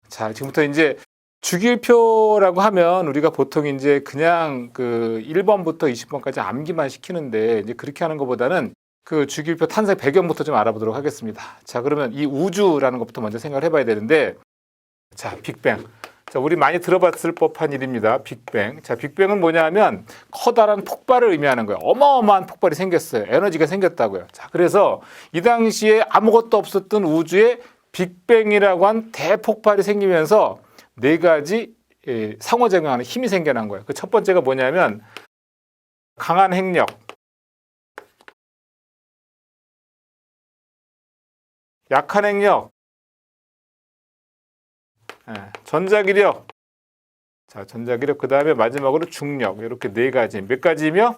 자, 지금부터 이제 주기율표라고 하면 우리가 보통 이제 그냥 그 1번부터 20번까지 암기만 시키는데 이제 그렇게 하는 것보다는 그 주기율표 탄생 배경부터 좀 알아보도록 하겠습니다. 자, 그러면 이 우주라는 것부터 먼저 생각을 해봐야 되는데, 자, 빅뱅. 자, 우리 많이 들어봤을 법한 일입니다. 빅뱅. 자, 빅뱅은 뭐냐 하면 커다란 폭발을 의미하는 거예요. 어마어마한 폭발이 생겼어요. 에너지가 생겼다고요. 자, 그래서 이 당시에 아무것도 없었던 우주에 빅뱅이라고 한 대폭발이 생기면서 네 가지 상호작용하는 힘이 생겨난 거예요. 그 첫 번째가 뭐냐면 강한 핵력, 약한 핵력, 전자기력, 자, 전자기력, 그 다음에 마지막으로 중력, 이렇게 네 가지. 몇 가지며?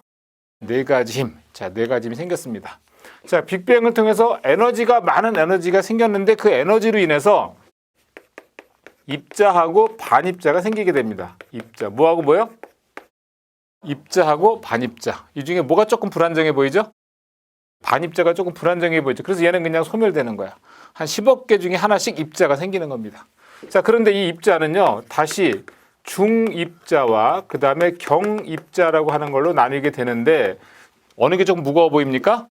네 가지 힘. 자, 네 가지 힘이 생겼습니다. 자, 빅뱅을 통해서 많은 에너지가 생겼는데 그 에너지로 인해서 입자하고 반입자가 생기게 됩니다. 입자. 뭐하고 뭐요? 입자하고 반입자. 이 중에 뭐가 조금 불안정해 보이죠? 반입자가 조금 불안정해 보이죠. 그래서 얘는 그냥 소멸되는 거야. 한 10억 개 중에 하나씩 입자가 생기는 겁니다. 자, 그런데 이 입자는요, 다시 중입자와 그 다음에 경입자라고 하는 걸로 나뉘게 되는데, 어느 게 조금 무거워 보입니까?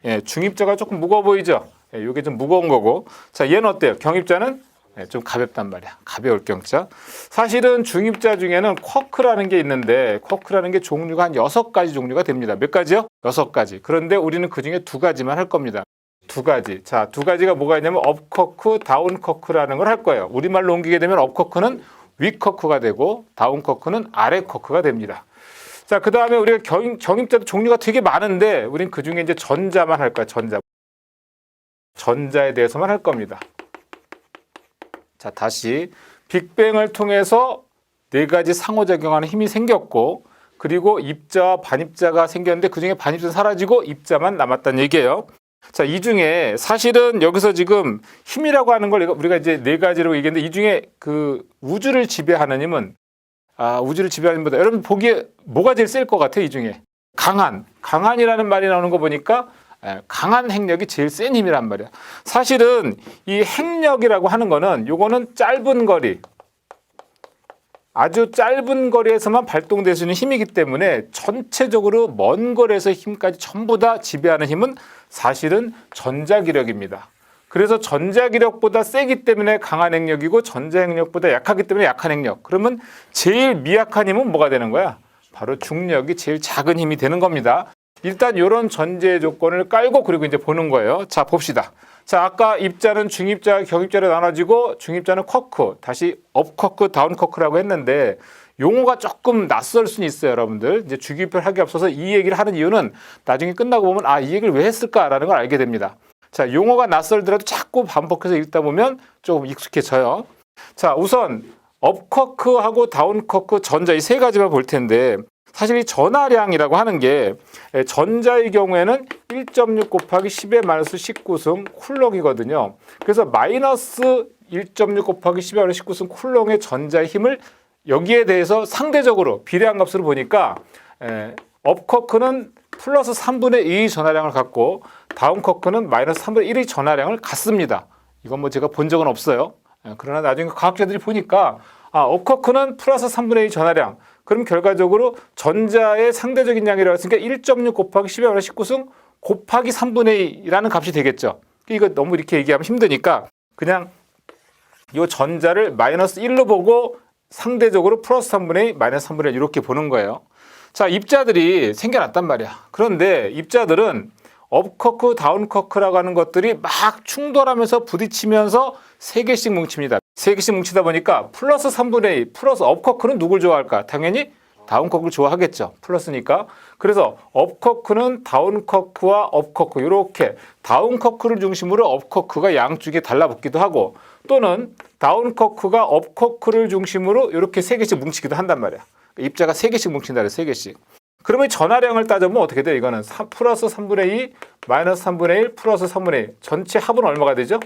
예, 중입자가 조금 무거워 보이죠? 예, 이게 좀 무거운 거고. 자, 얘는 어때요? 경입자는 좀 가볍단 말이야. 가벼울 경자. 사실은 중입자 중에는 쿼크라는 게 있는데, 쿼크라는 게 종류가 한 6가지 종류가 됩니다. 몇 가지요? 6가지. 그런데 우리는 그 중에 2가지만 할 겁니다. 2가지. 자, 2가지가 뭐가 있냐면 업쿼크, 다운쿼크라는 걸 할 거예요. 우리말로 옮기게 되면 업쿼크는 위쿼크가 되고 다운쿼크는 아래쿼크가 됩니다. 자, 그 다음에 우리가 경입자도 종류가 되게 많은데 우린 그 중에 이제 전자만 할 거야. 전자에 대해서만 할 겁니다. 자, 다시 빅뱅을 통해서 네 가지 상호작용하는 힘이 생겼고, 그리고 입자와 반입자가 생겼는데 그 중에 반입자는 사라지고 입자만 남았다는 얘기예요. 자, 이 중에 사실은 여기서 지금 힘이라고 하는 걸 우리가 이제 네 가지로 얘기했는데, 이 중에 그 우주를 지배하는 힘은 우주를 지배하는 힘보다 여러분 보기에 뭐가 제일 셀 것 같아요? 이 중에 강한이라는 말이 나오는 거 보니까 강한 핵력이 제일 센 힘이란 말이야. 사실은 이 핵력이라고 하는 거는 요거는 짧은 거리, 아주 짧은 거리에서만 발동될 수 있는 힘이기 때문에 전체적으로 먼 거리에서 힘까지 전부 다 지배하는 힘은 사실은 전자기력입니다. 그래서 전자기력보다 세기 때문에 강한 핵력이고 전자핵력보다 약하기 때문에 약한 핵력. 그러면 제일 미약한 힘은 뭐가 되는 거야? 바로 중력이 제일 작은 힘이 되는 겁니다. 일단 이런 전제 조건을 깔고 그리고 이제 보는 거예요. 자, 봅시다. 자, 아까 입자는 중입자, 경입자로 나눠지고 중입자는 쿼크, 다시 업쿼크, 다운쿼크라고 했는데 용어가 조금 낯설 수는 있어요, 여러분들. 이제 주기율표를 하기 앞서서 이 얘기를 하는 이유는 나중에 끝나고 보면 이 얘기를 왜 했을까라는 걸 알게 됩니다. 자, 용어가 낯설더라도 자꾸 반복해서 읽다 보면 조금 익숙해져요. 자, 우선 업쿼크하고 다운쿼크, 전자 이 세 가지만 볼 텐데, 사실 이 전하량이라고 하는 게 전자의 경우에는 1.6 곱하기 10의 마이너스 19승 쿨롱이거든요. 그래서 마이너스 1.6 곱하기 10의 마이너스 19승 쿨롱의 전자의 힘을 여기에 대해서 상대적으로 비례한 값으로 보니까 업쿼크는 플러스 3분의 2의 전하량을 갖고 다운쿼크는 마이너스 3분의 1의 전하량을 갖습니다. 이건 뭐 제가 본 적은 없어요. 그러나 나중에 과학자들이 보니까 업쿼크는 플러스 3분의 2 전하량, 그럼 결과적으로 전자의 상대적인 양이라고 했으니까 1.6 곱하기 10의 마이너스 19승 곱하기 3분의 2라는 값이 되겠죠. 이거 너무 이렇게 얘기하면 힘드니까 그냥 이 전자를 마이너스 1로 보고 상대적으로 플러스 3분의 2, 마이너스 3분의 1 이렇게 보는 거예요. 자, 입자들이 생겨났단 말이야. 그런데 입자들은 업쿼크, 다운쿼크라고 하는 것들이 막 충돌하면서 부딪히면서 3개씩 뭉칩니다. 3개씩 뭉치다 보니까 플러스 3분의 2, 플러스 업쿼크는 누굴 좋아할까? 당연히 다운쿼크를 좋아하겠죠. 플러스니까. 그래서 업쿼크는 다운쿼크와 업쿼크 이렇게 다운쿼크를 중심으로 업쿼크가 양쪽에 달라붙기도 하고, 또는 다운쿼크가 업쿼크를 중심으로 이렇게 3개씩 뭉치기도 한단 말이야. 입자가 3개씩 뭉친다 그래, 3개씩. 그러면 전하량을 따져보면 어떻게 돼? 이거는 플러스 3분의 2, 마이너스 3분의 1, 플러스 3분의 1. 전체 합은 얼마가 되죠?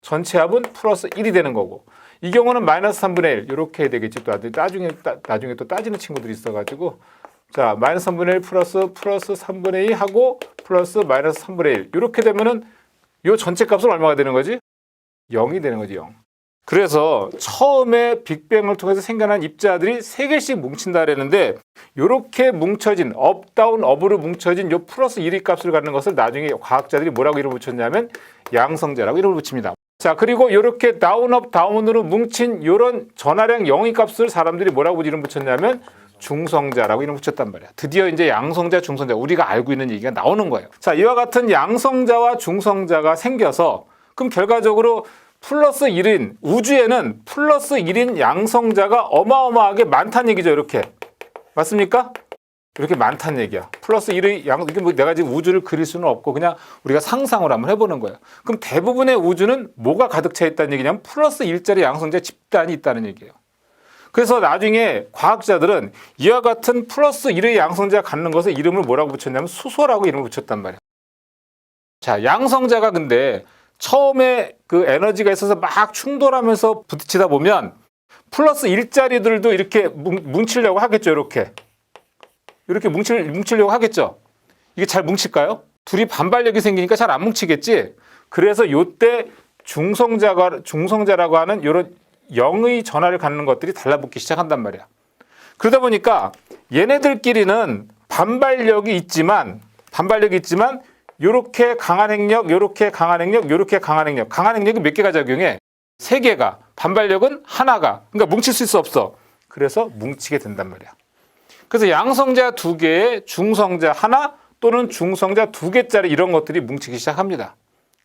전체 합은 플러스 1이 되는 거고. 이 경우는 마이너스 3분의 1. 이렇게 해야 되겠지. 또 나중에 또 따지는 친구들이 있어가지고. 자, 마이너스 3분의 1 플러스 3분의 2 하고 플러스 마이너스 3분의 1. 이렇게 되면은 이 전체 값은 얼마가 되는 거지? 0이 되는 거지, 0. 그래서 처음에 빅뱅을 통해서 생겨난 입자들이 3개씩 뭉친다 그랬는데 이렇게 뭉쳐진 업, 다운, 업으로 뭉쳐진 요 플러스 1의 값을 갖는 것을 나중에 과학자들이 뭐라고 이름을 붙였냐면 양성자라고 이름을 붙입니다. 자, 그리고 이렇게 다운, 업, 다운으로 뭉친 이런 전하량 0의 값을 사람들이 뭐라고 이름 붙였냐면 중성자라고 이름 붙였단 말이야. 드디어 이제 양성자, 중성자 우리가 알고 있는 얘기가 나오는 거예요. 자, 이와 같은 양성자와 중성자가 생겨서 그럼 결과적으로 플러스 1인 우주에는 플러스 1인 양성자가 어마어마하게 많다는 얘기죠. 이렇게 맞습니까? 이렇게 많다는 얘기야. 플러스 1의 양, 이게 뭐 내가 지금 우주를 그릴 수는 없고 그냥 우리가 상상을 한번 해보는 거예요. 그럼 대부분의 우주는 뭐가 가득 차 있다는 얘기냐면 플러스 1짜리 양성자 집단이 있다는 얘기예요. 그래서 나중에 과학자들은 이와 같은 플러스 1의 양성자가 갖는 것을 이름을 뭐라고 붙였냐면 수소라고 이름을 붙였단 말이야. 자, 양성자가 근데 처음에 그 에너지가 있어서 막 충돌하면서 부딪히다 보면 플러스 1짜리들도 이렇게 뭉치려고 하겠죠. 이렇게 뭉치려고 하겠죠. 이게 잘 뭉칠까요? 둘이 반발력이 생기니까 잘 안 뭉치겠지. 그래서 요때 중성자라고 하는 이런 0의 전하를 갖는 것들이 달라붙기 시작한단 말이야. 그러다 보니까 얘네들끼리는 반발력이 있지만 요렇게 강한 행력, 요렇게 강한 행력, 요렇게 강한 행력. 강한 행력이 몇 개가 작용해? 3개가. 반발력은 하나가. 그러니까 뭉칠 수 있어 없어? 그래서 뭉치게 된단 말이야. 그래서 양성자 2개에 중성자 하나 또는 중성자 2개짜리 이런 것들이 뭉치기 시작합니다.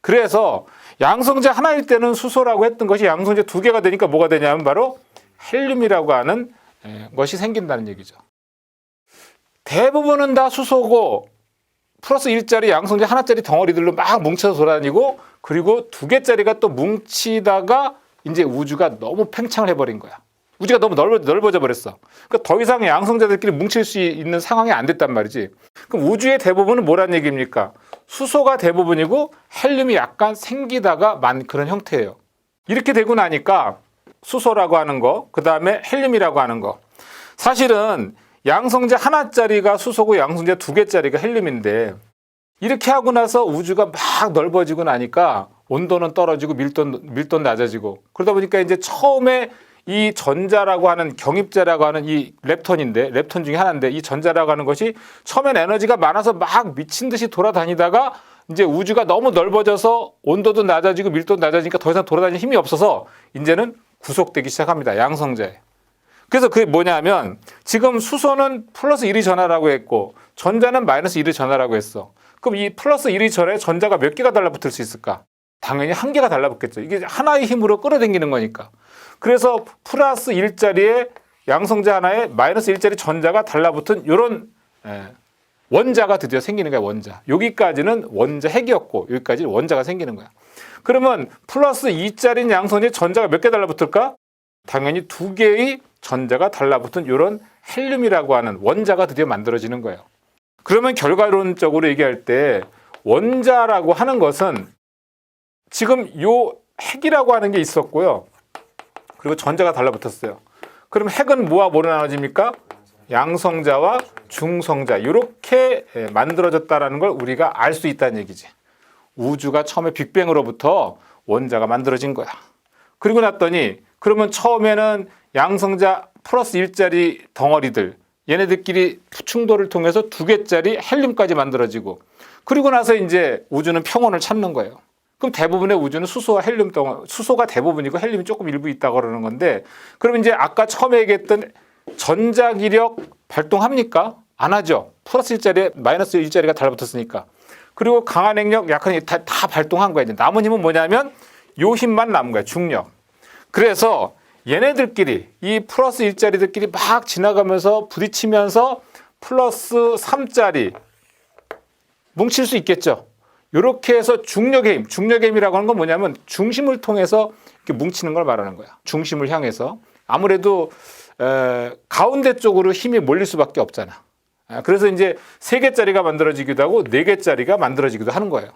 그래서 양성자 하나일 때는 수소라고 했던 것이 양성자 2개가 되니까 뭐가 되냐면 바로 헬륨이라고 하는 것이 생긴다는 얘기죠. 대부분은 다 수소고 플러스 1짜리 양성자 하나짜리 덩어리들로 막 뭉쳐서 돌아다니고 그리고 2개짜리가 또 뭉치다가 이제 우주가 너무 팽창을 해버린 거야. 우주가 너무 넓어져 버렸어. 그러니까 더 이상 양성자들끼리 뭉칠 수 있는 상황이 안 됐단 말이지. 그럼 우주의 대부분은 뭐란 얘기입니까? 수소가 대부분이고 헬륨이 약간 생기다가 만 그런 형태예요. 이렇게 되고 나니까 수소라고 하는 거, 그 다음에 헬륨이라고 하는 거. 사실은 양성자 하나짜리가 수소고 양성자 2개짜리가 헬륨인데 이렇게 하고 나서 우주가 막 넓어지고 나니까 온도는 떨어지고 밀도는 낮아지고 그러다 보니까 이제 처음에 이 전자라고 하는 경입자라고 하는 이 렙톤 중에 하나인데 이 전자라고 하는 것이 처음엔 에너지가 많아서 막 미친 듯이 돌아다니다가 이제 우주가 너무 넓어져서 온도도 낮아지고 밀도도 낮아지니까 더 이상 돌아다니는 힘이 없어서 이제는 구속되기 시작합니다. 양성자에. 그래서 그게 뭐냐면 지금 수소는 플러스 1의 전하라고 했고 전자는 마이너스 1의 전하라고 했어. 그럼 이 플러스 1의 전하에 전자가 몇 개가 달라붙을 수 있을까? 당연히 한 개가 달라붙겠죠. 이게 하나의 힘으로 끌어당기는 거니까. 그래서 플러스 1짜리에 양성자 하나에 마이너스 1짜리 전자가 달라붙은 이런 원자가 드디어 생기는 거야. 원자. 여기까지는 원자 핵이었고 여기까지 원자가 생기는 거야. 그러면 플러스 2짜리 양성자에 전자가 몇 개 달라붙을까? 당연히 2개의 전자가 달라붙은 이런 헬륨이라고 하는 원자가 드디어 만들어지는 거예요. 그러면 결과론적으로 얘기할 때 원자라고 하는 것은 지금 요 핵이라고 하는 게 있었고요. 그리고 전자가 달라붙었어요. 그럼 핵은 뭐와 뭐로 나눠집니까? 양성자와 중성자 이렇게 만들어졌다는 걸 우리가 알 수 있다는 얘기지. 우주가 처음에 빅뱅으로부터 원자가 만들어진 거야. 그리고 났더니 그러면 처음에는 양성자 플러스 1짜리 덩어리들 얘네들끼리 충돌을 통해서 2개짜리 헬륨까지 만들어지고 그리고 나서 이제 우주는 평온을 찾는 거예요. 그럼 대부분의 우주는 수소와 헬륨 수소가 대부분이고 헬륨이 조금 일부 있다고 그러는 건데 그럼 이제 아까 처음에 얘기했던 전자기력 발동합니까? 안 하죠. 플러스 1짜리에 마이너스 1짜리가 달라붙었으니까. 그리고 강한 핵력, 약한 핵력 다 발동한 거야. 이제 남은 힘은 뭐냐면 요 힘만 남은 거야. 중력. 그래서 얘네들끼리 이 플러스 1짜리들끼리 막 지나가면서 부딪히면서 플러스 3짜리 뭉칠 수 있겠죠. 이렇게 해서 중력의 힘이라고 하는 건 뭐냐면 중심을 통해서 이렇게 뭉치는 걸 말하는 거야. 중심을 향해서. 아무래도 가운데 쪽으로 힘이 몰릴 수밖에 없잖아. 그래서 이제 3개짜리가 만들어지기도 하고 4개짜리가 만들어지기도 하는 거예요.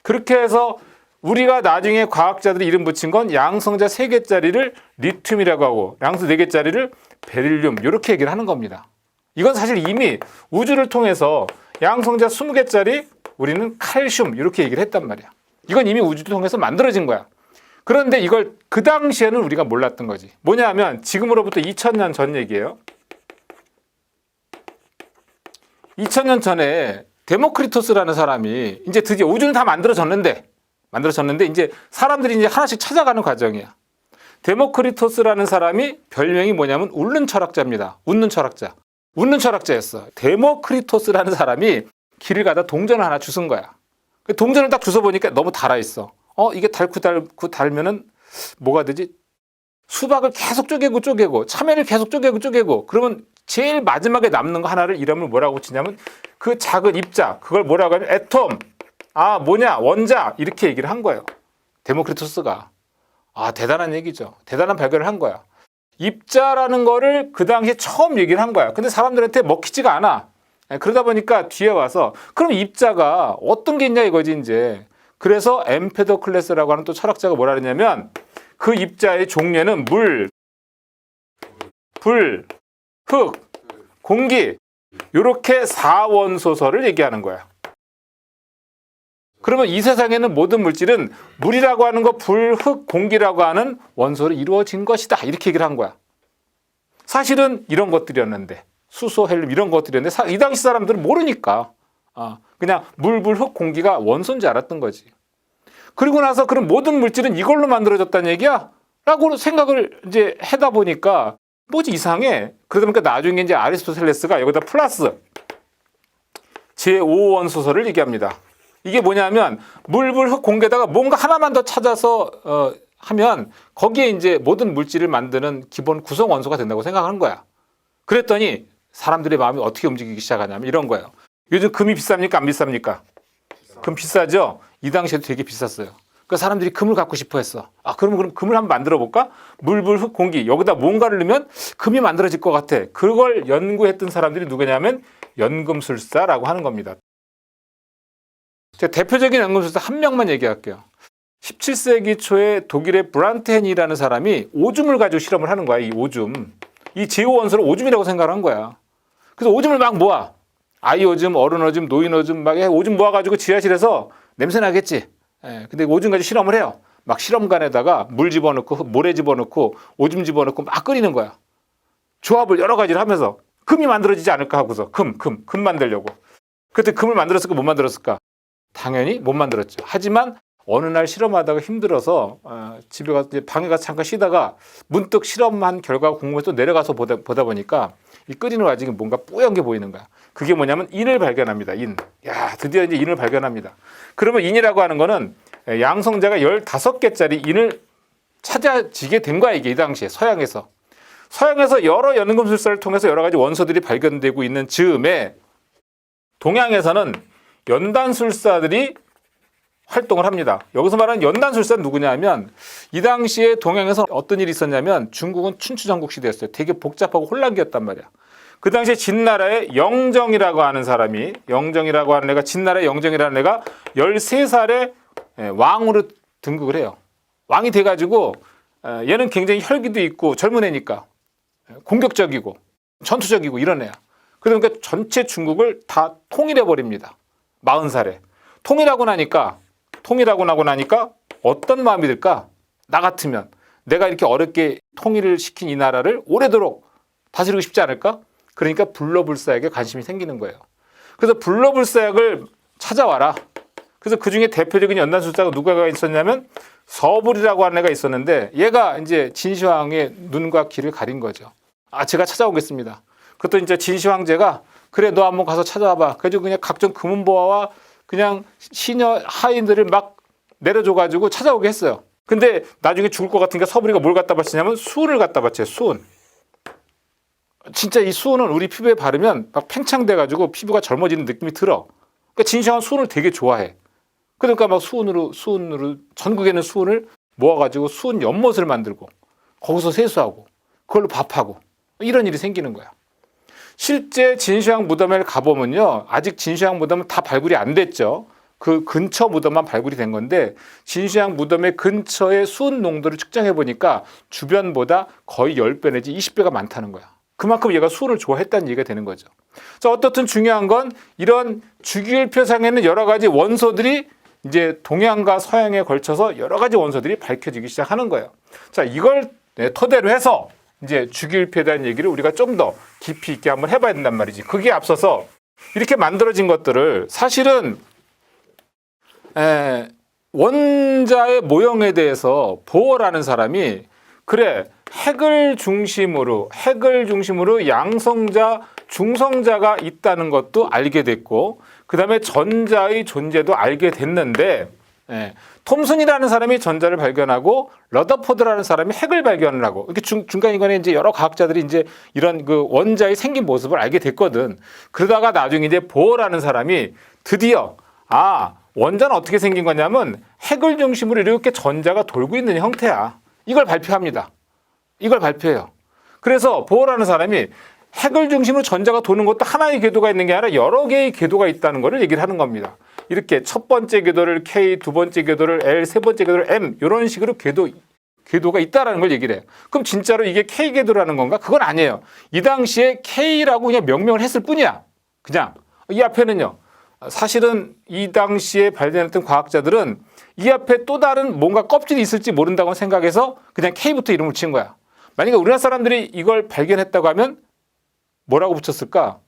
그렇게 해서 우리가 나중에 과학자들이 이름 붙인 건 양성자 3개짜리를 리튬이라고 하고 양성 4개짜리를 베릴륨 이렇게 얘기를 하는 겁니다. 이건 사실 이미 우주를 통해서 양성자 20개짜리 우리는 칼슘 이렇게 얘기를 했단 말이야. 이건 이미 우주를 통해서 만들어진 거야. 그런데 이걸 그 당시에는 우리가 몰랐던 거지. 뭐냐 하면 지금으로부터 2000년 전 얘기예요. 2000년 전에 데모크리토스라는 사람이 이제 드디어 우주는 다 만들어졌는데 이제 사람들이 이제 하나씩 찾아가는 과정이야. 데모크리토스라는 사람이 별명이 뭐냐면 웃는 철학자입니다. 웃는 철학자. 웃는 철학자였어. 데모크리토스라는 사람이 길을 가다 동전을 하나 주운 거야. 동전을 딱 주워 보니까 너무 달아있어. 이게 달고 달면은 뭐가 되지? 수박을 계속 쪼개고 참외를 계속 쪼개고 그러면 제일 마지막에 남는 거 하나를 이름을 뭐라고 치냐면 그 작은 입자 그걸 뭐라고 하면 애톰 뭐냐 원자 이렇게 얘기를 한 거예요. 데모크리토스가. 대단한 얘기죠. 대단한 발견을 한 거야. 입자라는 거를 그 당시에 처음 얘기를 한 거야. 근데 사람들한테 먹히지가 않아. 그러다 보니까 뒤에 와서 그럼 입자가 어떤 게 있냐 이거지 이제. 그래서 엠페도클레스라고 하는 또 철학자가 뭐라 그러냐면 그 입자의 종류는 물, 불, 흙, 공기 이렇게 4원소설을 얘기하는 거야. 그러면 이 세상에는 모든 물질은 물이라고 하는 거, 불, 흙, 공기라고 하는 원소로 이루어진 것이다. 이렇게 얘기를 한 거야. 사실은 이런 것들이었는데 수소, 헬륨 이런 것들이었는데 이 당시 사람들은 모르니까 그냥 물, 불, 흙, 공기가 원소인 줄 알았던 거지. 그리고 나서 그럼 모든 물질은 이걸로 만들어졌다는 얘기야? 라고 생각을 이제 하다 보니까 뭐지 이상해. 그러다 보니까 나중에 이제 아리스토텔레스가 여기다 플러스 제5원소설을 얘기합니다. 이게 뭐냐면 물, 불, 흙, 공기에다가 뭔가 하나만 더 찾아서 하면 거기에 이제 모든 물질을 만드는 기본 구성 원소가 된다고 생각하는 거야. 그랬더니 사람들의 마음이 어떻게 움직이기 시작하냐면 이런 거예요. 요즘 금이 비쌉니까? 안 비쌉니까? 금 비싸죠? 이 당시에도 되게 비쌌어요. 그러니까 사람들이 금을 갖고 싶어 했어. 그럼 금을 한번 만들어 볼까? 물, 불, 흙, 공기 여기다 뭔가를 넣으면 금이 만들어질 것 같아. 그걸 연구했던 사람들이 누구냐면 연금술사라고 하는 겁니다. 제가 대표적인 연금술사 한 명만 얘기할게요. 17세기 초에 독일의 브란트헨이라는 사람이 오줌을 가지고 실험을 하는 거야. 이 오줌. 이 제5원소를 오줌이라고 생각을 한 거야. 그래서 오줌을 막 모아. 아이 오줌, 어른 오줌, 노인 오줌 막 오줌 모아가지고 지하실에서 냄새 나겠지. 근데 오줌 가지고 실험을 해요. 막 실험관에다가 물 집어넣고 모래 집어넣고 오줌 집어넣고 막 끓이는 거야. 조합을 여러 가지를 하면서 금이 만들어지지 않을까 하고서 금 만들려고. 그때 금을 만들었을까 못 만들었을까? 당연히 못 만들었죠. 하지만 어느 날 실험하다가 힘들어서 집에 가서 방에 가서 잠깐 쉬다가 문득 실험한 결과가 궁금해서 또 내려가서 보다 보니까 이 끓이는 와중에 뭔가 뿌연 게 보이는 거야. 그게 뭐냐면 인을 발견합니다. 인. 드디어 이제 인을 발견합니다. 그러면 인이라고 하는 거는 양성자가 15개짜리 인을 찾아지게 된 거야. 이게 이 당시에 서양에서 여러 연금술사를 통해서 여러 가지 원소들이 발견되고 있는 즈음에 동양에서는 연단술사들이 활동을 합니다. 여기서 말하는 연단술사는 누구냐면 이 당시에 동양에서 어떤 일이 있었냐면 중국은 춘추전국 시대였어요. 되게 복잡하고 혼란기였단 말이야. 그 당시에 진나라의 영정이라고 하는 사람이 영정이라고 하는 애가 진나라의 영정이라는 애가 13살에 왕으로 등극을 해요. 왕이 돼가지고 얘는 굉장히 혈기도 있고 젊은 애니까 공격적이고 전투적이고 이런 애야. 그러니까 전체 중국을 다 통일해버립니다. 40살에. 통일하고 나니까 어떤 마음이 들까? 나 같으면 내가 이렇게 어렵게 통일을 시킨 이 나라를 오래도록 다스리고 싶지 않을까? 그러니까 불로불사에게 관심이 생기는 거예요. 그래서 불로불사약을 찾아와라. 그래서 그 중에 대표적인 연단술사가 누가 있었냐면 서불이라고 하는 애가 있었는데 얘가 이제 진시황의 눈과 귀를 가린 거죠. 제가 찾아오겠습니다. 그것도 이제 진시황제가 그래 너 한번 가서 찾아와봐. 그래서 그냥 각종 금은보화와 그냥 시녀 하인들을 막 내려줘가지고 찾아오게 했어요. 근데 나중에 죽을 것 같으니까 서불이가 뭘 갖다 바치냐면 수은을 갖다 바쳐요. 수은. 진짜 이 수은은 우리 피부에 바르면 막 팽창돼가지고 피부가 젊어지는 느낌이 들어. 그러니까 진시황은 수은을 되게 좋아해. 그러니까 막 수은으로 전국에는 수은을 모아가지고 수은 연못을 만들고 거기서 세수하고 그걸로 밥하고 이런 일이 생기는 거야. 실제 진시황 무덤에 가보면요. 아직 진시황 무덤은 다 발굴이 안 됐죠. 그 근처 무덤만 발굴이 된 건데 진시황 무덤의 근처의 수은 농도를 측정해 보니까 주변보다 거의 10배 내지 20배가 많다는 거야. 그만큼 얘가 수은을 좋아했다는 얘기가 되는 거죠. 자, 어떻든 중요한 건 이런 주기율표상에는 여러 가지 원소들이 이제 동양과 서양에 걸쳐서 여러 가지 원소들이 밝혀지기 시작하는 거예요. 자, 이걸 토대로 해서 이제 주기율표에 대한 얘기를 우리가 좀 더 깊이 있게 한번 해봐야 된단 말이지. 그게 앞서서 이렇게 만들어진 것들을 사실은 원자의 모형에 대해서 보어라는 사람이 그래 핵을 중심으로 양성자, 중성자가 있다는 것도 알게 됐고 그 다음에 전자의 존재도 알게 됐는데 톰슨이라는 사람이 전자를 발견하고 러더포드라는 사람이 핵을 발견을 하고 이렇게 중간중간에 이제 여러 과학자들이 이제 이런 그 원자의 생긴 모습을 알게 됐거든. 그러다가 나중에 이제 보어라는 사람이 드디어 원자는 어떻게 생긴 거냐면 핵을 중심으로 이렇게 전자가 돌고 있는 형태야. 이걸 발표합니다. 이걸 발표해요. 그래서 보어라는 사람이 핵을 중심으로 전자가 도는 것도 하나의 궤도가 있는 게 아니라 여러 개의 궤도가 있다는 것을 얘기를 하는 겁니다. 이렇게 첫 번째 궤도를 K, 두 번째 궤도를 L, 세 번째 궤도를 M 이런 식으로 궤도가 있다라는 걸 얘기를 해요. 그럼 진짜로 이게 K 궤도라는 건가? 그건 아니에요. 이 당시에 K라고 그냥 명명을 했을 뿐이야. 그냥 이 앞에는요. 사실은 이 당시에 발견했던 과학자들은 이 앞에 또 다른 뭔가 껍질이 있을지 모른다고 생각해서 그냥 K부터 이름을 지은 거야. 만약에 우리나라 사람들이 이걸 발견했다고 하면 뭐라고 붙였을까?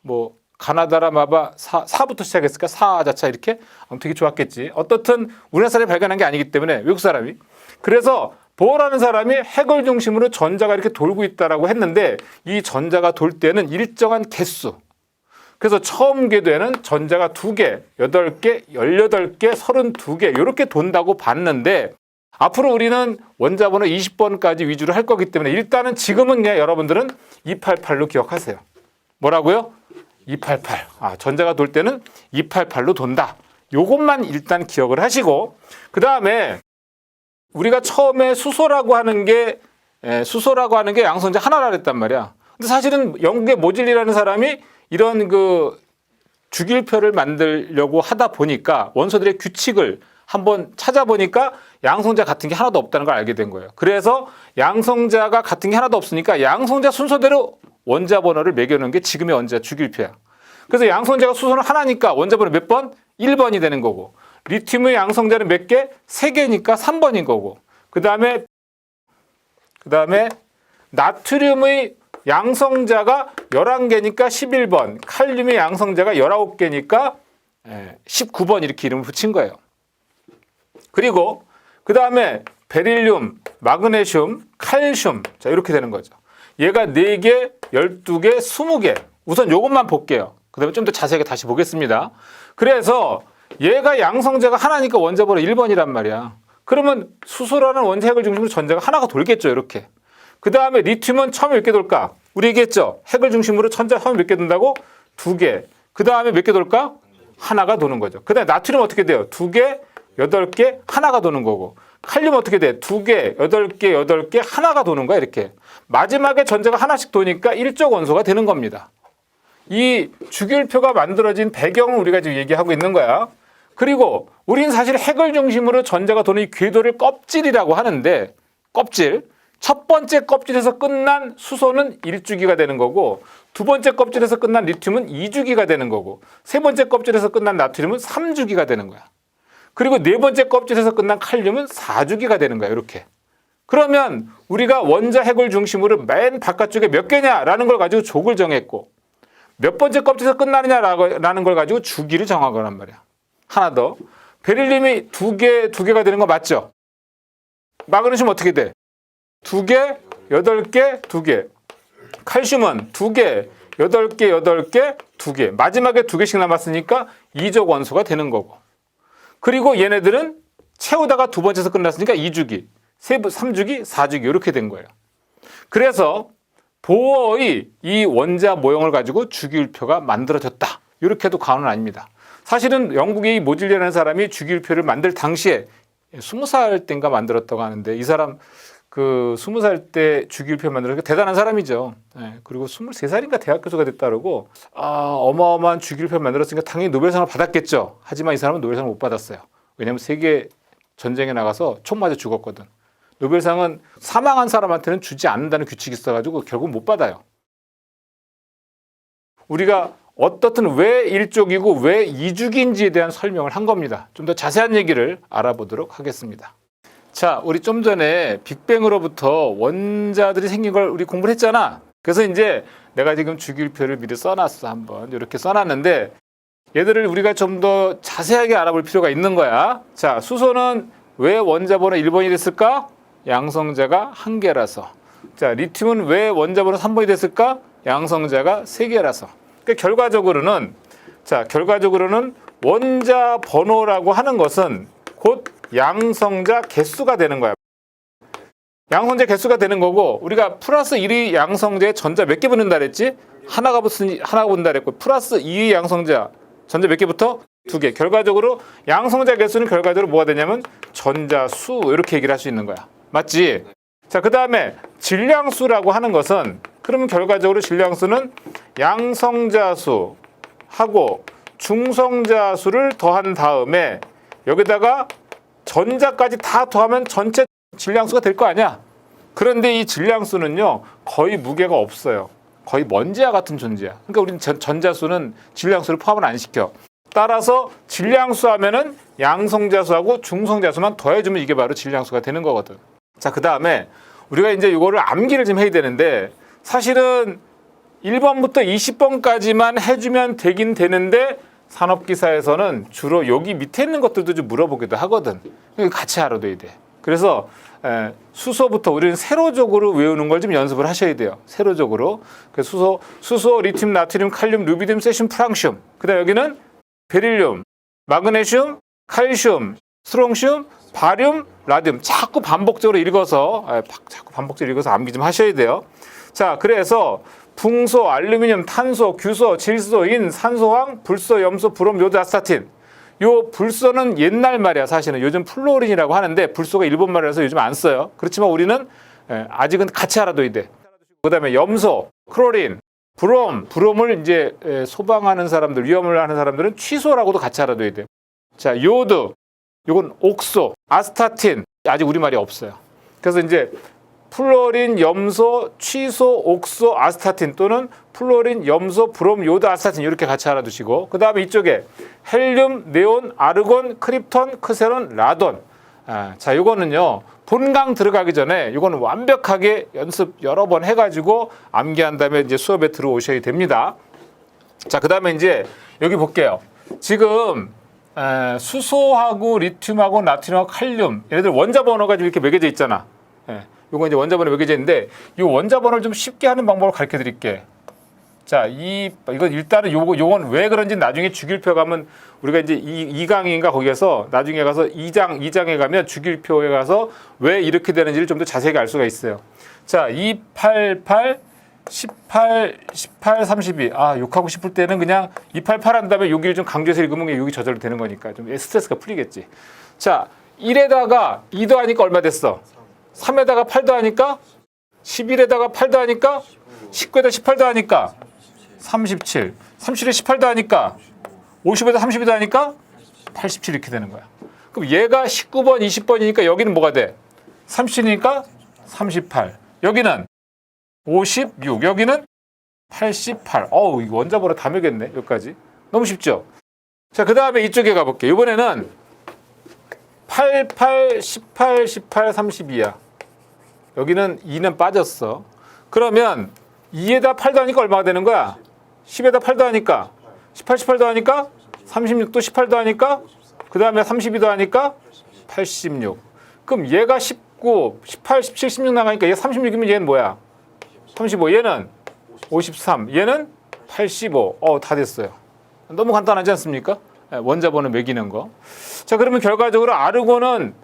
뭐 가나다라 마바 사부터 시작했을까? 사자차 이렇게? 되게 좋았겠지. 어떻든 우리나라 사람이 발견한 게 아니기 때문에 외국 사람이. 그래서 보어라는 사람이 핵을 중심으로 전자가 이렇게 돌고 있다라고 했는데 이 전자가 돌 때는 일정한 개수. 그래서 처음 궤도에는 전자가 2개, 8개, 18개, 32개 이렇게 돈다고 봤는데 앞으로 우리는 원자번호 20번까지 위주로 할 거기 때문에 일단은 지금은 그냥 여러분들은 288로 기억하세요. 뭐라고요? 288. 전자가 돌 때는 288로 돈다. 요것만 일단 기억을 하시고 그 다음에 우리가 처음에 수소라고 하는 게 양성자 하나라 그랬단 말이야. 근데 사실은 영국의 모질리라는 사람이 이런 그 주기율표를 만들려고 하다 보니까 원소들의 규칙을 한번 찾아보니까 양성자 같은 게 하나도 없다는 걸 알게 된 거예요. 그래서 양성자가 같은 게 하나도 없으니까 양성자 순서대로 원자 번호를 매겨놓은 게 지금의 원자 주기율표야. 그래서 양성자가 수소는 하나니까 원자 번호 몇 번? 1번이 되는 거고 리튬의 양성자는 몇 개? 3개니까 3번인 거고 그 다음에 나트륨의 양성자가 11개니까 11번 칼륨의 양성자가 19개니까 19번 이렇게 이름을 붙인 거예요. 그리고 그 다음에 베릴륨, 마그네슘, 칼슘 자 이렇게 되는 거죠. 얘가 4개, 12개, 20개 우선 요것만 볼게요. 그 다음에 좀 더 자세하게 다시 보겠습니다. 그래서 얘가 양성자가 하나니까 원자 번호 1번이란 말이야. 그러면 수소라는 원자핵을 중심으로 전자가 하나가 돌겠죠. 이렇게. 그 다음에 리튬은 처음에 몇 개 돌까? 우리 얘기했죠. 핵을 중심으로 전자 처음에 몇 개 돈다고? 2개. 그 다음에 몇 개 돌까? 하나가 도는 거죠. 그 다음에 나트륨 어떻게 돼요? 2개, 8개, 하나가 도는 거고. 칼륨 어떻게 돼? 2개, 8개, 8개, 하나가 도는 거야. 이렇게. 마지막에 전자가 하나씩 도니까 일적 원소가 되는 겁니다. 이 주기율표가 만들어진 배경을 우리가 지금 얘기하고 있는 거야. 그리고 우리는 사실 핵을 중심으로 전자가 도는 이 궤도를 껍질이라고 하는데 껍질. 첫 번째 껍질에서 끝난 수소는 1주기가 되는 거고 두 번째 껍질에서 끝난 리튬은 2주기가 되는 거고 세 번째 껍질에서 끝난 나트륨은 3주기가 되는 거야. 그리고 네 번째 껍질에서 끝난 칼륨은 4주기가 되는 거야. 이렇게. 그러면 우리가 원자 핵을 중심으로 맨 바깥쪽에 몇 개냐라는 걸 가지고 족을 정했고 몇 번째 껍질에서 끝나느냐라는 걸 가지고 주기를 정한 거란 말이야. 하나 더. 베릴륨이 두 개가 되는 거 맞죠? 마그네슘 어떻게 돼? 2개, 8개, 2개. 칼슘은 2개, 8개, 8개, 2개. 마지막에 2개씩 남았으니까 이적 원소가 되는 거고. 그리고 얘네들은 채우다가 두 번째에서 끝났으니까 2주기, 3주기, 4주기 이렇게 된 거예요. 그래서 보어의 이 원자 모형을 가지고 주기율표가 만들어졌다. 이렇게 해도 과언은 아닙니다. 사실은 영국의 모질리라는 사람이 주기율표를 만들 당시에 20살 때인가 만들었다고 하는데 이 사람 그 20살 때 주기율표 만들었으니까 대단한 사람이죠. 그리고 23살인가 대학 교수가 됐다고 어마어마한 주기율표 만들었으니까 당연히 노벨상을 받았겠죠. 하지만 이 사람은 노벨상을 못 받았어요. 왜냐하면 세계 전쟁에 나가서 총 맞아 죽었거든. 노벨상은 사망한 사람한테는 주지 않는다는 규칙이 있어가지고 결국 못 받아요. 우리가 어떻든 왜 1족이고 왜 2족인지에 대한 설명을 한 겁니다. 좀 더 자세한 얘기를 알아보도록 하겠습니다. 자, 우리 좀 전에 빅뱅으로부터 원자들이 생긴 걸 우리 공부를 했잖아. 그래서 이제 내가 지금 주기율표를 미리 써놨어. 한번 이렇게 써놨는데 얘들을 우리가 좀 더 자세하게 알아볼 필요가 있는 거야. 자, 수소는 왜 원자번호 1번이 됐을까? 양성자가 1개라서. 자, 리튬은 왜 원자번호 3번이 됐을까? 양성자가 3개라서. 그러니까 결과적으로는 원자 번호라고 하는 것은 곧 양성자 개수가 되는 거야. 양성자 개수가 되는 거고, 우리가 플러스 1의 양성자에 전자 몇 개 붙는다 그랬지? 하나가 붙는다 그랬고, 플러스 2의 양성자 전자 몇 개 붙어? 2개. 결과적으로 양성자 개수는 결과적으로 뭐가 되냐면 전자수, 이렇게 얘기를 할 수 있는 거야. 맞지? 자, 그 다음에 질량수라고 하는 것은, 그러면 결과적으로 질량수는 양성자수하고 중성자수를 더한 다음에 여기다가 전자까지 다 더하면 전체 질량수가 될 거 아니야? 그런데 이 질량수는요, 거의 무게가 없어요. 거의 먼지와 같은 존재야. 그러니까 우리는 전자수는 질량수를 포함을 안 시켜. 따라서 질량수 하면은 양성자수하고 중성자수만 더해주면 이게 바로 질량수가 되는 거거든. 자, 그 다음에 우리가 이제 이거를 암기를 좀 해야 되는데, 사실은 1번부터 20번까지만 해주면 되긴 되는데, 산업기사에서는 주로 여기 밑에 있는 것들도 좀 물어보기도 하거든. 같이 알아둬야 돼. 그래서 수소부터 우리는 세로적으로 외우는 걸 좀 연습을 하셔야 돼요. 세로적으로. 그래서 수소, 리튬, 나트륨, 칼륨, 루비듐, 세슘, 프랑슘. 그다음 여기는 베릴륨, 마그네슘, 칼슘, 스트롱슘, 바륨, 라듐. 자꾸 반복적으로 읽어서 암기 좀 하셔야 돼요. 자, 그래서 붕소, 알루미늄, 탄소, 규소, 질소, 인, 산소황, 불소, 염소, 브롬, 요드, 아스타틴. 요 불소는 옛날 말이야. 사실은 요즘 플로린이라고 하는데 불소가 일본 말이라서 요즘 안 써요. 그렇지만 우리는 아직은 같이 알아둬야 돼. 그다음에 염소, 크로린, 브롬을 이제 소방하는 사람들, 위험을 하는 사람들은 취소라고도 같이 알아둬야 돼. 자, 요드, 요건 옥소, 아스타틴, 아직 우리말이 없어요. 그래서 이제 플로린, 염소, 취소, 옥소, 아스타틴 또는 플로린, 염소, 브롬, 요드, 아스타틴 이렇게 같이 알아두시고, 그 다음에 이쪽에 헬륨, 네온, 아르곤, 크립톤, 크세론, 라돈. 자, 요거는요, 본강 들어가기 전에 요거는 완벽하게 연습 여러 번 해가지고 암기한 다음에 이제 수업에 들어오셔야 됩니다. 자, 그 다음에 이제 여기 볼게요. 지금 수소하고 리튬하고 나트륨하고 칼륨, 얘네들 원자 번호가 이렇게 매겨져 있잖아. 요거 이제 원자 번호 매겨져 있는데, 이 원자 번호를 좀 쉽게 하는 방법을 가르쳐 드릴게. 자, 이거 일단은 요건 왜 그런지 나중에 주기율표 가면 우리가 이제 2강인가 거기에서 나중에 가서 2장에 가면 주기율표에 가서 왜 이렇게 되는지를 좀 더 자세하게 알 수가 있어요. 자, 288, 18, 32. 욕하고 싶을 때는 그냥 288 한 다음에 여기를 좀 강조해서 읽으면 여기 저절로 되는 거니까 좀 스트레스가 풀리겠지. 자, 1에다가 2 더하니까 얼마 됐어? 3에다가 8 더하니까 11에다가 8 더하니까 19에다 18 더하니까 37, 37에 18 더하니까 50에다 32 더하니까 87 이렇게 되는 거야. 그럼 얘가 19번, 20번이니까 여기는 뭐가 돼? 37이니까 38. 여기는 56, 여기는 88. 어우, 이거 원자번호 다 매겼네. 여기까지. 너무 쉽죠? 자, 그 다음에 이쪽에 가볼게. 이번에는 88, 18, 18, 32야. 여기는 2는 빠졌어. 그러면 2에다 8 더하니까 얼마가 되는 거야? 10에다 8 더하니까 18, 18 더하니까 36도 18 더하니까 그 다음에 32 더하니까 86. 그럼 얘가 19, 18, 17, 16 나가니까 얘 36이면 얘는 뭐야? 35. 얘는 53. 얘는 85. 다 됐어요. 너무 간단하지 않습니까? 원자번호 매기는 거. 자, 그러면 결과적으로 아르곤은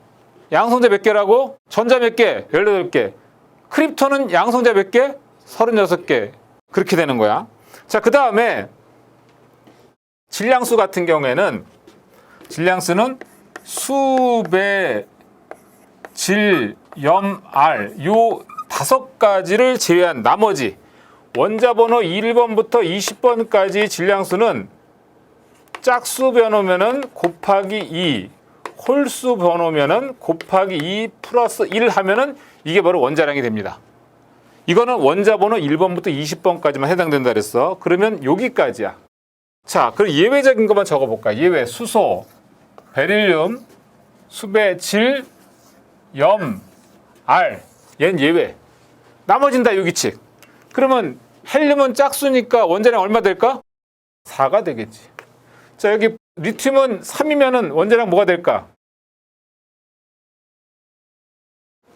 양성자 몇 개라고? 전자 몇 개? 18개. 크립톤은 양성자 몇 개? 36개. 그렇게 되는 거야. 자, 그 다음에 질량수 같은 경우에는 질량수는 수배, 질, 염, 알 요 5가지를 제외한 나머지 원자번호 1번부터 20번까지 질량수는 짝수 번호면은 곱하기 2, 홀수 번호면은 곱하기 2 플러스 1 하면은 이게 바로 원자량이 됩니다. 이거는 원자 번호 1번부터 20번까지만 해당된다 그랬어. 그러면 여기까지야. 자, 그럼 예외적인 것만 적어볼까? 예외, 수소, 베릴륨, 수배, 질, 염, 알. 얘는 예외. 나머진 다 유기칙. 그러면 헬륨은 짝수니까 원자량 얼마 될까? 4가 되겠지. 자, 여기 리튬은 3이면은 원자량 뭐가 될까?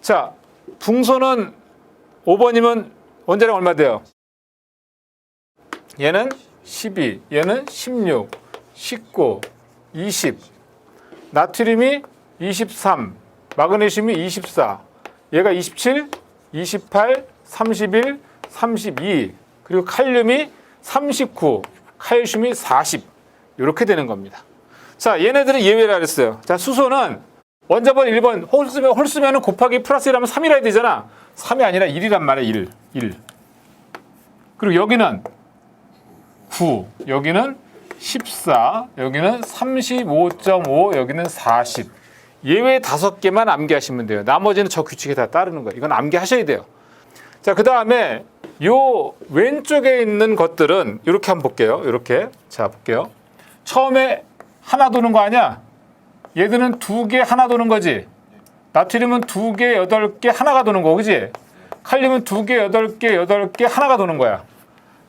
자, 붕소는 5번이면 원자량 얼마 돼요? 얘는 12, 얘는 16, 19, 20. 나트륨이 23, 마그네슘이 24, 얘가 27, 28, 31, 32, 그리고 칼륨이 39, 칼슘이 40. 이렇게 되는 겁니다. 자, 얘네들은 예외라 그랬어요. 자, 수소는 원자번 1번 홀수면 곱하기 플러스 1하면 3이라 해야 되잖아. 3이 아니라 1이란 말이야. 1. 그리고 여기는 9, 여기는 14, 여기는 35.5, 여기는 40. 예외 5개만 암기하시면 돼요. 나머지는 저 규칙에 다 따르는 거예요. 이건 암기하셔야 돼요. 자, 그 다음에 요 왼쪽에 있는 것들은 이렇게 한번 볼게요. 이렇게. 자, 볼게요. 처음에 하나 도는 거 아니야? 얘들은 2개 하나 도는 거지. 나트륨은 2개, 8개 하나가 도는 거, 그지? 칼륨은 2개, 8개, 8개 하나가 도는 거야.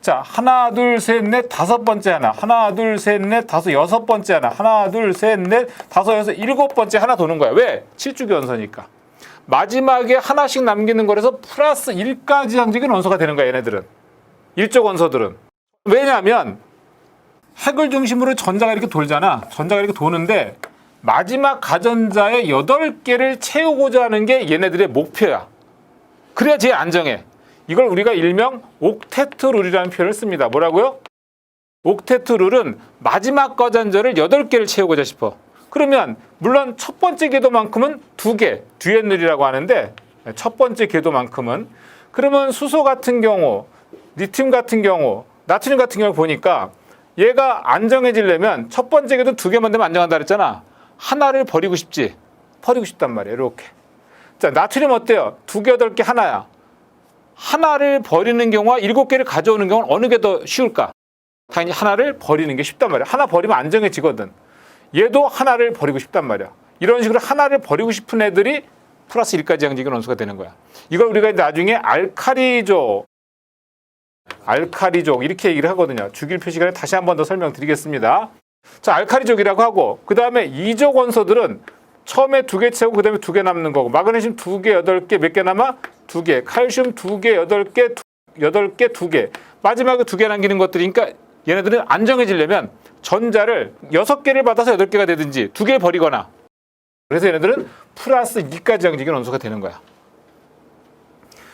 자, 하나, 둘, 셋, 넷, 5번째 하나. 하나, 둘, 셋, 넷, 5, 6번째 하나. 하나, 둘, 셋, 넷, 5, 6, 7번째 하나 도는 거야. 왜? 7주기 원소니까. 마지막에 하나씩 남기는 거라서 플러스 1까지 항직은 원소가 되는 거야, 얘네들은. 일족 원소들은. 왜냐하면 핵을 중심으로 전자가 이렇게 돌잖아. 전자가 이렇게 도는데 마지막 가전자의 8개를 채우고자 하는 게 얘네들의 목표야. 그래야 제일 안정해. 이걸 우리가 일명 옥테트 룰이라는 표현을 씁니다. 뭐라고요? 옥테트 룰은 마지막 가전자를 8개를 채우고자 싶어. 그러면 물론 첫 번째 궤도만큼은 2개, 듀엣룰이라고 하는데 첫 번째 궤도만큼은 그러면 수소 같은 경우, 리튬 같은 경우, 나트륨 같은 경우 보니까 얘가 안정해지려면 첫 번째 궤도 2개만 되면 안정한다 그랬잖아. 하나를 버리고 싶지. 버리고 싶단 말이에요. 이렇게. 자, 나트륨 어때요? 2개, 8개 하나야. 하나를 버리는 경우와 7개를 가져오는 경우는 어느 게 더 쉬울까? 당연히 하나를 버리는 게 쉽단 말이야. 하나 버리면 안정해지거든. 얘도 하나를 버리고 싶단 말이야. 이런 식으로 하나를 버리고 싶은 애들이 플러스 1까지 양직인 원소가 되는 거야. 이걸 우리가 나중에 알카리족 이렇게 얘기를 하거든요. 주기율 표시간에 다시 한 번 더 설명드리겠습니다. 자, 알카리족이라고 하고 그 다음에 이족 원소들은 처음에 2개 채우고 그 다음에 2개 남는 거고 마그네슘 2개, 8개 몇 개 남아? 2개. 칼슘 2개, 8개, 8개, 2개. 마지막에 2개 남기는 것들이니까 얘네들은 안정해지려면 전자를 6개를 받아서 8개가 되든지 2개를 버리거나 그래서 얘네들은 플러스 2까지 양직인 원소가 되는 거야.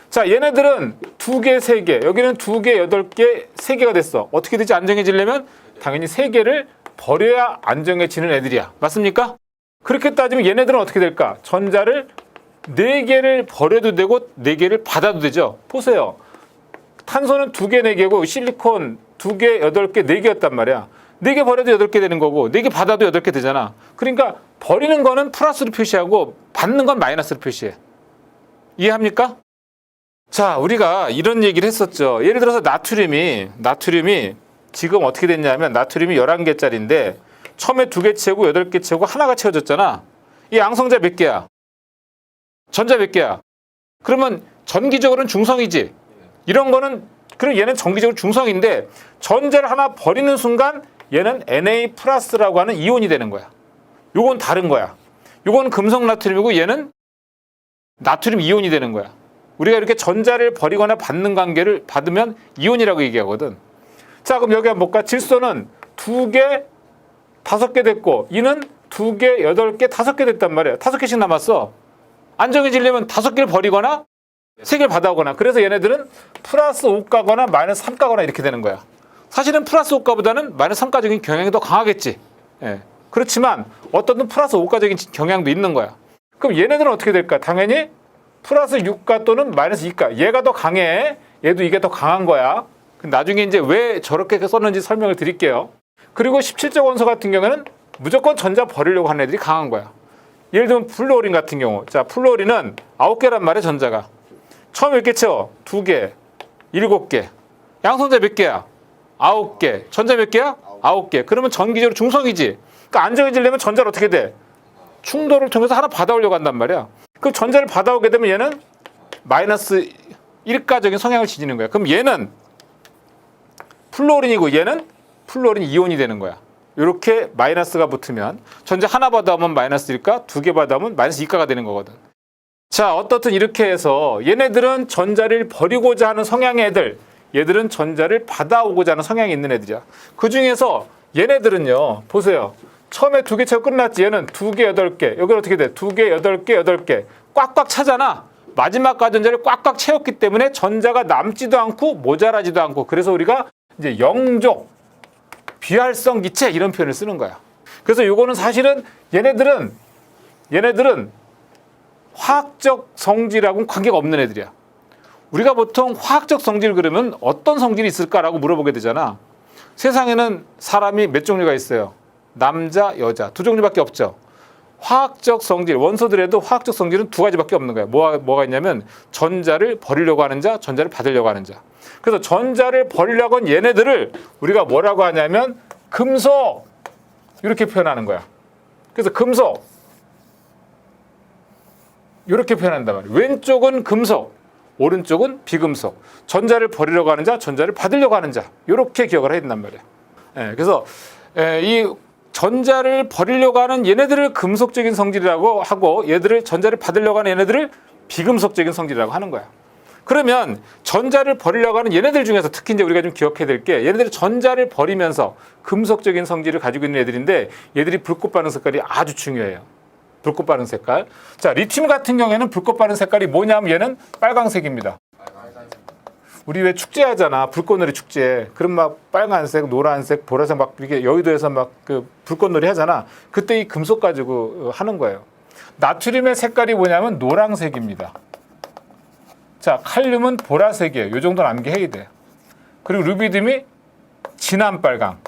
자, 얘네들은 2개, 3개 여기는 2개, 8개, 3개가 됐어. 어떻게 되지? 안정해지려면 당연히 3개를 버려야 안정해지는 애들이야. 맞습니까? 그렇게 따지면 얘네들은 어떻게 될까? 전자를 4개를 버려도 되고 4개를 받아도 되죠. 보세요. 탄소는 2개, 4개고 실리콘 2개, 8개, 4개였단 말이야. 4개 버려도 8개 되는 거고 4개 받아도 8개 되잖아. 그러니까 버리는 거는 플러스로 표시하고 받는 건 마이너스로 표시해. 이해합니까? 자, 우리가 이런 얘기를 했었죠. 예를 들어서 나트륨이 지금 어떻게 됐냐면 나트륨이 11개짜리인데 처음에 2개 채우고 8개 채우고 하나가 채워졌잖아. 이 양성자 몇 개야? 전자 몇 개야? 그러면 전기적으로는 중성이지. 이런 거는 그럼 얘는 전기적으로 중성인데 전자를 하나 버리는 순간 얘는 Na 플러스라고 하는 이온이 되는 거야. 요건 다른 거야. 요건 금속 나트륨이고 얘는 나트륨 이온이 되는 거야. 우리가 이렇게 전자를 버리거나 받는 관계를 받으면 이온이라고 얘기하거든. 자, 그럼 여기 한번 볼까? 질소는 2개, 5개 됐고 이는 2개, 8개, 5개 됐단 말이야. 5개씩 남았어. 안정해지려면 5개를 버리거나 3개를 받아오거나 그래서 얘네들은 플러스 5가거나 마이너스 3가거나 이렇게 되는 거야. 사실은 플러스 5가보다는 마이너스 3가적인 경향이 더 강하겠지. 예. 그렇지만 어떤 플러스 5가적인 경향도 있는 거야. 그럼 얘네들은 어떻게 될까? 당연히 플러스 6가 또는 마이너스 2가. 얘가 더 강해. 얘도 이게 더 강한 거야. 나중에 이제 왜 저렇게 썼는지 설명을 드릴게요. 그리고 17적 원소 같은 경우에는 무조건 전자 버리려고 하는 애들이 강한 거야. 예를 들면 플루오린 같은 경우. 자, 플루오린은 9개란 말이야, 전자가. 처음에 몇 개 채워? 2개, 7개. 양성자 몇 개야? 9개. 전자 몇 개야? 9개. 그러면 전기적으로 중성이지. 그러니까 안정해지려면 전자를 어떻게 돼? 충돌을 통해서 하나 받아오려고 한단 말이야. 그럼 전자를 받아오게 되면 얘는 마이너스 1가적인 성향을 지니는 거야. 그럼 얘는 플루오린이고 얘는 플루오린 이온이 되는 거야. 이렇게 마이너스가 붙으면 전자 하나 받아오면 마이너스 1가, 2개 받아오면 마이너스 2가가 되는 거거든. 자, 어떻든 이렇게 해서 얘네들은 전자를 버리고자 하는 성향의 애들, 얘들은 전자를 받아오고자 하는 성향이 있는 애들이야. 그 중에서 얘네들은요, 보세요. 처음에 2개 채고 끝났지. 얘는 2개, 8개. 여기는 어떻게 돼? 2개, 8개, 8개. 꽉꽉 차잖아. 마지막 가전자를 꽉꽉 채웠기 때문에 전자가 남지도 않고 모자라지도 않고, 그래서 우리가 이제 영족, 비활성 기체 이런 표현을 쓰는 거야. 그래서 요거는 사실은 얘네들은 화학적 성질하고는 관계가 없는 애들이야. 우리가 보통 화학적 성질 그러면 어떤 성질이 있을까라고 물어보게 되잖아. 세상에는 사람이 몇 종류가 있어요? 남자, 여자 두 종류밖에 없죠. 화학적 성질, 원소들에도 화학적 성질은 두 가지밖에 없는 거야. 뭐가 있냐면 전자를 버리려고 하는 자, 전자를 받으려고 하는 자. 그래서 전자를 버리려고 하는 얘네들을 우리가 뭐라고 하냐면 금속, 이렇게 표현하는 거야. 그래서 금속 이렇게 표현한단 말이야. 왼쪽은 금속, 오른쪽은 비금속. 전자를 버리려고 하는 자, 전자를 받으려고 하는 자. 이렇게 기억을 해야 된단 말이야. 그래서 이 전자를 버리려고 하는 얘네들을 금속적인 성질이라고 하고, 얘들을 전자를 받으려고 하는 얘네들을 비금속적인 성질이라고 하는 거야. 그러면 전자를 버리려고 하는 얘네들 중에서 특히 이제 우리가 좀 기억해야 될 게, 얘네들이 전자를 버리면서 금속적인 성질을 가지고 있는 애들인데, 얘들이 불꽃 반응 색깔이 아주 중요해요. 불꽃 반응 색깔. 자, 리튬 같은 경우에는 불꽃 반응 색깔이 뭐냐면 얘는 빨강색입니다. 우리 왜 축제하잖아. 불꽃놀이 축제. 그럼 막 빨간색, 노란색, 보라색 막 이렇게 여의도에서 막 그 불꽃놀이 하잖아. 그때 이 금속 가지고 하는 거예요. 나트륨의 색깔이 뭐냐면 노란색입니다. 자, 칼륨은 보라색이에요. 이 정도는 암기해야 돼. 그리고 루비듐이 진한 빨강.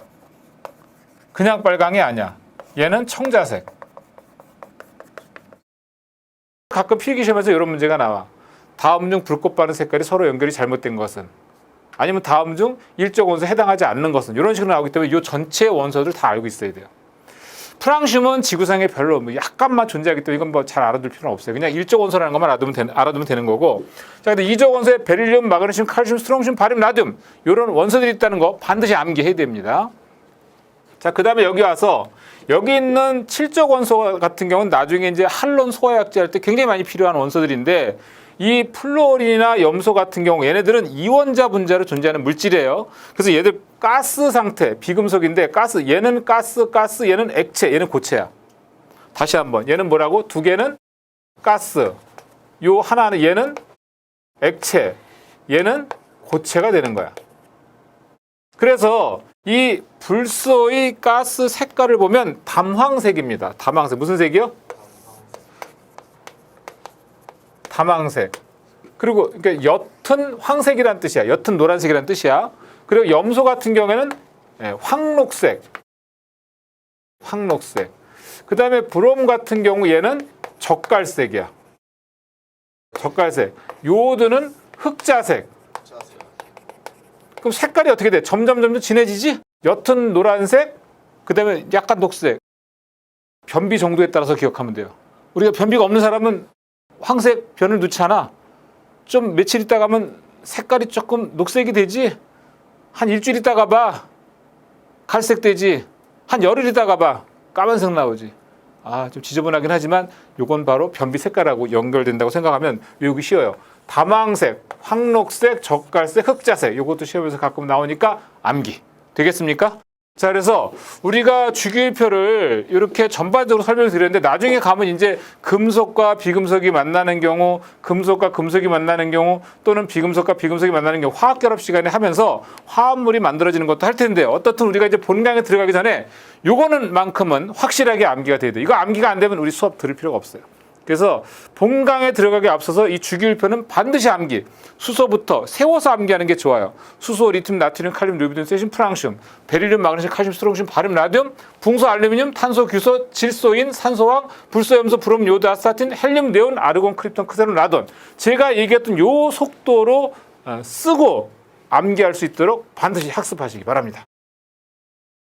그냥 빨강이 아니야. 얘는 청자색. 가끔 필기시험에서 이런 문제가 나와. 다음 중 불꽃 반응 색깔이 서로 연결이 잘못된 것은, 아니면 다음 중 일적 원소에 해당하지 않는 것은, 이런 식으로 나오기 때문에 이 전체 원소들 다 알고 있어야 돼요. 프랑슘은 지구상에 별로 약간만 존재하기 때문에 이건 뭐 잘 알아둘 필요는 없어요. 그냥 일적 원소라는 것만 알아두면 되는 거고. 자, 근데 이적 원소에 베릴륨, 마그네슘, 칼슘, 스트롱슘, 바륨, 라듐 이런 원소들이 있다는 거 반드시 암기해야 됩니다. 자, 그 다음에 여기 와서 여기 있는 7적 원소 같은 경우는 나중에 이제 할론 소화약제 할 때 굉장히 많이 필요한 원소들인데, 이 플루오린이나 염소 같은 경우 얘네들은 이원자 분자로 존재하는 물질이에요. 그래서 얘들 가스 상태, 비금속인데 가스, 얘는 가스, 얘는 액체, 얘는 고체야. 다시 한번, 얘는 뭐라고? 두 개는 가스, 요 하나는 얘는 액체, 얘는 고체가 되는 거야. 그래서 이 불소의 가스 색깔을 보면 담황색입니다. 담황색. 무슨 색이요? 담황색. 그리고 그러니까 옅은 황색이란 뜻이야. 옅은 노란색이란 뜻이야. 그리고 염소 같은 경우에는 황록색. 황록색. 그 다음에 브롬 같은 경우 얘는 젓갈색이야. 젓갈색. 요오드는 흑자색. 그럼 색깔이 어떻게 돼? 점점 진해지지? 옅은 노란색, 그 다음에 약간 녹색. 변비 정도에 따라서 기억하면 돼요. 우리가 변비가 없는 사람은 황색 변을 넣지 않아. 좀 며칠 있다가 하면 색깔이 조금 녹색이 되지. 한 일주일 있다가 봐, 갈색 되지. 한 열흘 있다가 봐, 까만색 나오지. 좀 지저분하긴 하지만 이건 바로 변비 색깔하고 연결된다고 생각하면 외우기 쉬워요. 담황색, 황록색, 젓갈색, 흑자색. 이것도 시험에서 가끔 나오니까 암기. 되겠습니까? 자, 그래서 우리가 주기율표를 이렇게 전반적으로 설명을 드렸는데, 나중에 가면 이제 금속과 비금속이 만나는 경우, 금속과 금속이 만나는 경우, 또는 비금속과 비금속이 만나는 경우 화학결합 시간에 하면서 화합물이 만들어지는 것도 할 텐데, 어떻든 우리가 이제 본강에 들어가기 전에 요거는 만큼은 확실하게 암기가 돼야 돼. 이거 암기가 안 되면 우리 수업 들을 필요가 없어요. 그래서 본강에 들어가기 앞서서 이 주기율표는 반드시 암기, 수소부터 세워서 암기하는 게 좋아요. 수소, 리튬, 나트륨, 칼륨, 루비듐, 세슘, 프랑슘, 베릴륨, 마그네슘, 칼슘, 스트롱슘, 바륨, 라듐, 붕소, 알루미늄, 탄소, 규소, 질소인, 산소황, 불소, 염소, 브롬, 요드, 아스타틴, 헬륨, 네온, 아르곤, 크립톤, 크세론, 라돈. 제가 얘기했던 요 속도로 쓰고 암기할 수 있도록 반드시 학습하시기 바랍니다.